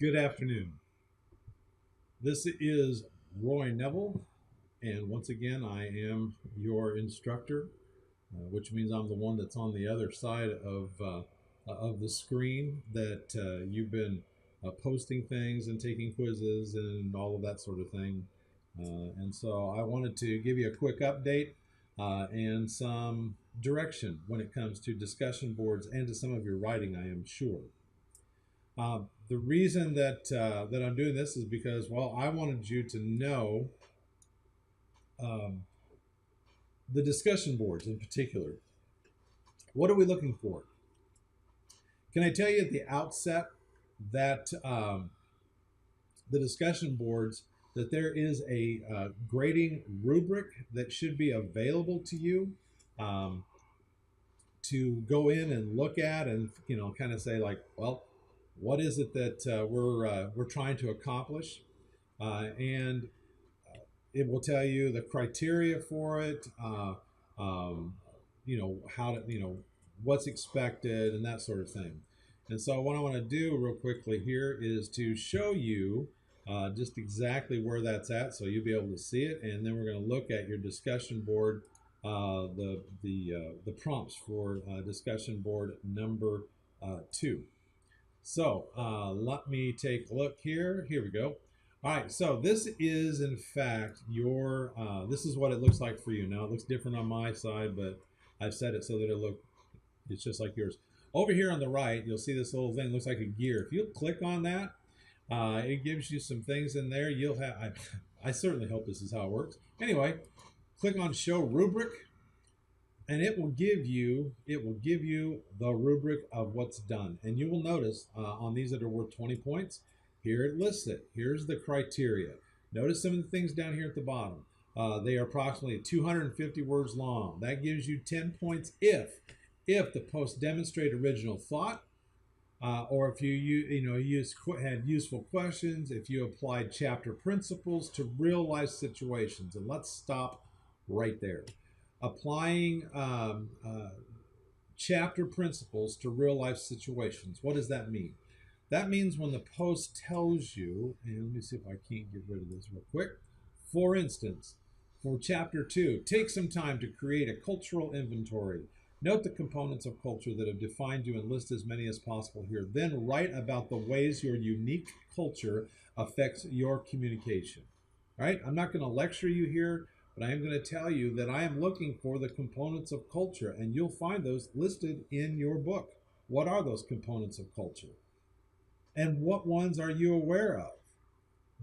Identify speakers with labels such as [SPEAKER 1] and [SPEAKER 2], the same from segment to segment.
[SPEAKER 1] Good afternoon. This is Roy Neville, and once again, I am your instructor, which means I'm the one that's on the other side of the screen that you've been posting things and taking quizzes and all of that sort of thing. And so I wanted to give you a quick update and some direction when it comes to discussion boards and to some of your writing, I am sure. The reason that I'm doing this is because, well, I wanted you to know um, the discussion boards in particular. What are we looking for? Can I tell you at the outset that the discussion boards, that there is a grading rubric that should be available to you um, to go in and look at, and kind of say like, well, what is it that we're trying to accomplish, and it will tell you the criteria for it, um, how to, what's expected and that sort of thing. And so what I want to do real quickly here is to show you just exactly where that's at, so you'll be able to see it. And then we're going to look at your discussion board, the prompts for discussion board number 2. So let me take a look here. Here we go. All right, so this is in fact your, this is what it looks like for you. Now it looks different on my side, but I've set it so that it's just like yours. Over here on the right, you'll see this little thing, looks like a gear. If you click on that, it gives you some things in there. You'll have, I certainly hope this is how it works. Anyway, click on show rubric, and it will give you the rubric of what's done. And you will notice on these that are worth 20 points, here it lists it. Here's the criteria. Notice some of the things down here at the bottom. They are approximately 250 words long. That gives you 10 points if the post demonstrate original thought, or if you had useful questions, if you applied chapter principles to real life situations. And let's stop right there. Applying chapter principles to real life situations. What does that mean? That means when the post tells you, and let me see if I can't get rid of this real quick. For instance, for chapter 2, take some time to create a cultural inventory. Note the components of culture that have defined you and list as many as possible here. Then write about the ways your unique culture affects your communication. All right, I'm not going to lecture you here, but I am going to tell you that I am looking for the components of culture, and you'll find those listed in your book. What are those components of culture? And what ones are you aware of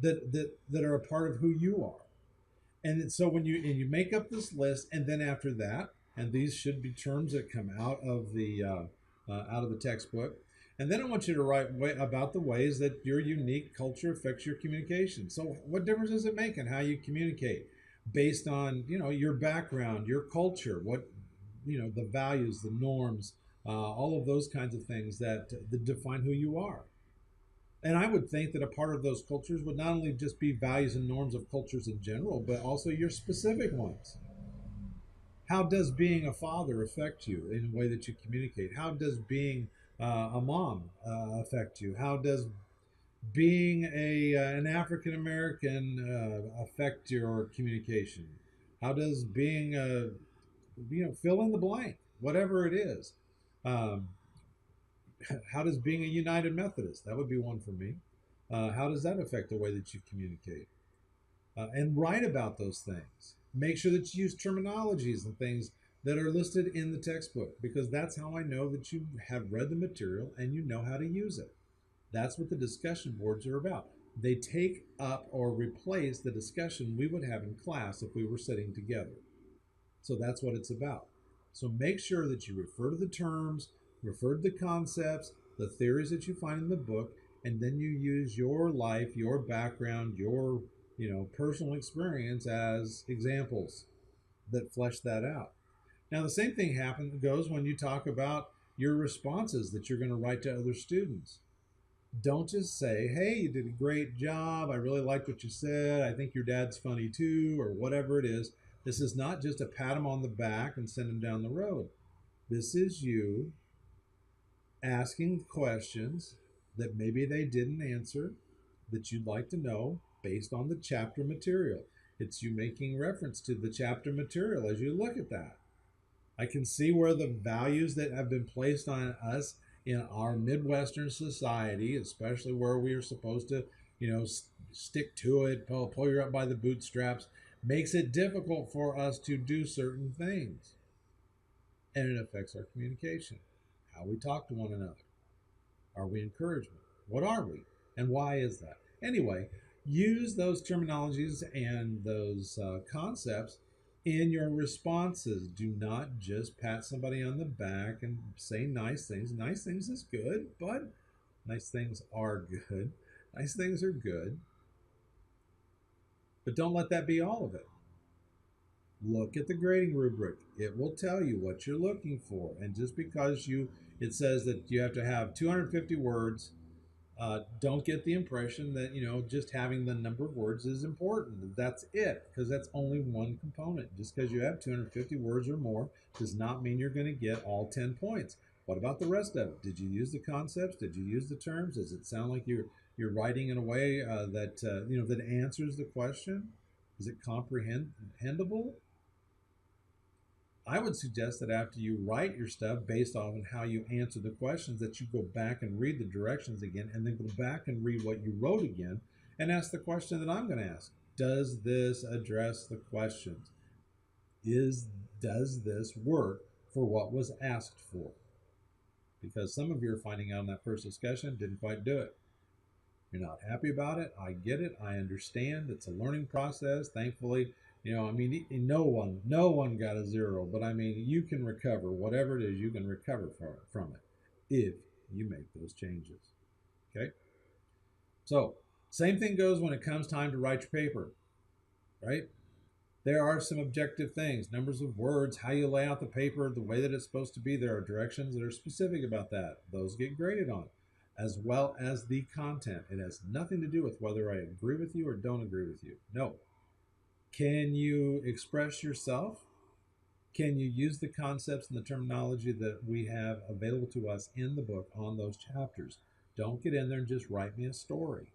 [SPEAKER 1] that are a part of who you are? And so when you make up this list, and then after that, and these should be terms that come out of the textbook, and then I want you to write about the ways that your unique culture affects your communication. So what difference does it make in how you communicate based on your background, your culture, what the values, the norms, all of those kinds of things that define who you are. And I would think that a part of those cultures would not only just be values and norms of cultures in general, but also your specific ones. How does being a father affect you in a way that you communicate? How does being a mom affect you? How does being an African American affect your communication? How does being fill in the blank, whatever it is? Um, how does being a United Methodist, that would be one for me. How does that affect the way that you communicate? And write about those things. Make sure that you use terminologies and things that are listed in the textbook, because that's how I know that you have read the material and you know how to use it. That's what the discussion boards are about. They take up or replace the discussion we would have in class if we were sitting together. So that's what it's about. So make sure that you refer to the terms, refer to the concepts, the theories that you find in the book, and then you use your life, your background, your personal experience as examples that flesh that out. Now the same thing goes when you talk about your responses that you're going to write to other students. Don't just say, hey, you did a great job, I really liked what you said, I think your dad's funny too, or whatever it is. This is not just a pat him on the back and send him down the road. This is you asking questions that maybe they didn't answer that you'd like to know based on the chapter material. It's you making reference to the chapter material as you look at that. I can see where the values that have been placed on us in our Midwestern society, especially where we are supposed to, stick to it, pull you up by the bootstraps, makes it difficult for us to do certain things. And it affects our communication, how we talk to one another. Are we encouragement? What are we? And why is that? Anyway, use those terminologies and those concepts in your responses. Do not just pat somebody on the back and say nice things. Nice things is good, but nice things are good. Nice things are good. But don't let that be all of it. Look at the grading rubric. It will tell you what you're looking for. And just because it says that you have to have 250 words, don't get the impression that, just having the number of words is important. That's it, because that's only one component. Just because you have 250 words or more does not mean you're going to get all 10 points. What about the rest of it? Did you use the concepts? Did you use the terms? Does it sound like you're writing in a way that answers the question? Is it comprehensible? I would suggest that after you write your stuff based on how you answer the questions, that you go back and read the directions again, and then go back and read what you wrote again and ask the question that I'm going to ask. Does this address the questions? Does this work for what was asked for? Because some of you are finding out in that first discussion didn't quite do it. You're not happy about it. I get it. I understand. It's a learning process. Thankfully, no one got a 0, but you can recover whatever it is. You can recover from it if you make those changes. Okay. So same thing goes when it comes time to write your paper, right? There are some objective things, numbers of words, how you lay out the paper, the way that it's supposed to be. There are directions that are specific about that. Those get graded on, as well as the content. It has nothing to do with whether I agree with you or don't agree with you. No. Can you express yourself? Can you use the concepts and the terminology that we have available to us in the book on those chapters? Don't get in there and just write me a story.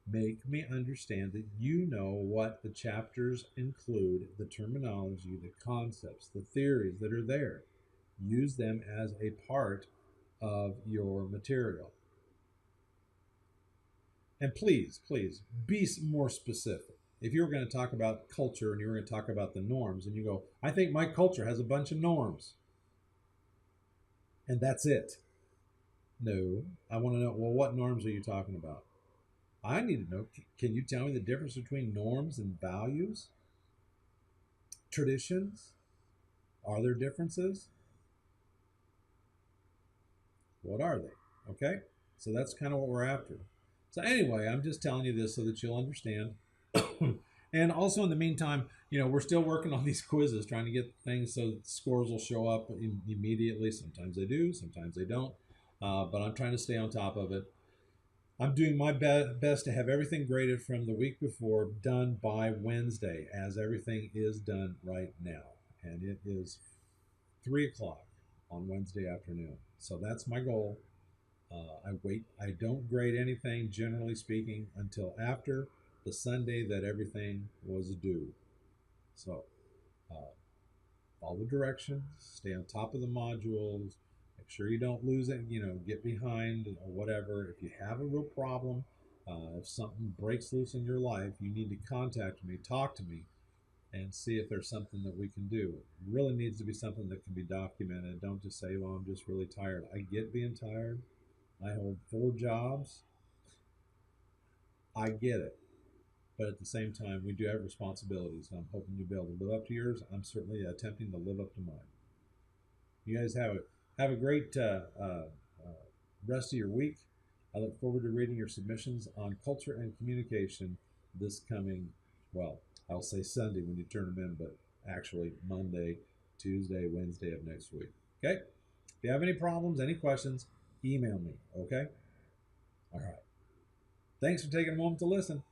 [SPEAKER 1] Make me understand that you know what the chapters include, the terminology, the concepts, the theories that are there. Use them as a part of your material. And please be more specific. If you were going to talk about culture and you were going to talk about the norms, and you go, I think my culture has a bunch of norms, and that's it. No, I want to know, well, what norms are you talking about? I need to know, can you tell me the difference between norms and values? Traditions? Are there differences? What are they? Okay, so that's kind of what we're after. So anyway, I'm just telling you this so that you'll understand. And also in the meantime, we're still working on these quizzes, trying to get things so that scores will show up immediately. Sometimes they do, sometimes they don't. But I'm trying to stay on top of it. I'm doing my best to have everything graded from the week before done by Wednesday, as everything is done right now. And it is 3 o'clock on Wednesday afternoon. So that's my goal. I don't grade anything, generally speaking, until after the Sunday that everything was due. So follow directions, stay on top of the modules, make sure you don't lose it, get behind or whatever. If you have a real problem, if something breaks loose in your life, you need to contact me, talk to me, and see if there's something that we can do. It really needs to be something that can be documented. Don't just say, well, I'm just really tired. I get being tired. I hold 4 jobs. I get it. But at the same time, we do have responsibilities. I'm hoping you'll be able to live up to yours. I'm certainly attempting to live up to mine. You guys have a great rest of your week. I look forward to reading your submissions on culture and communication this coming, well, I'll say Sunday when you turn them in, but actually Monday, Tuesday, Wednesday of next week. Okay? If you have any problems, any questions, email me. Okay? All right. Thanks for taking a moment to listen.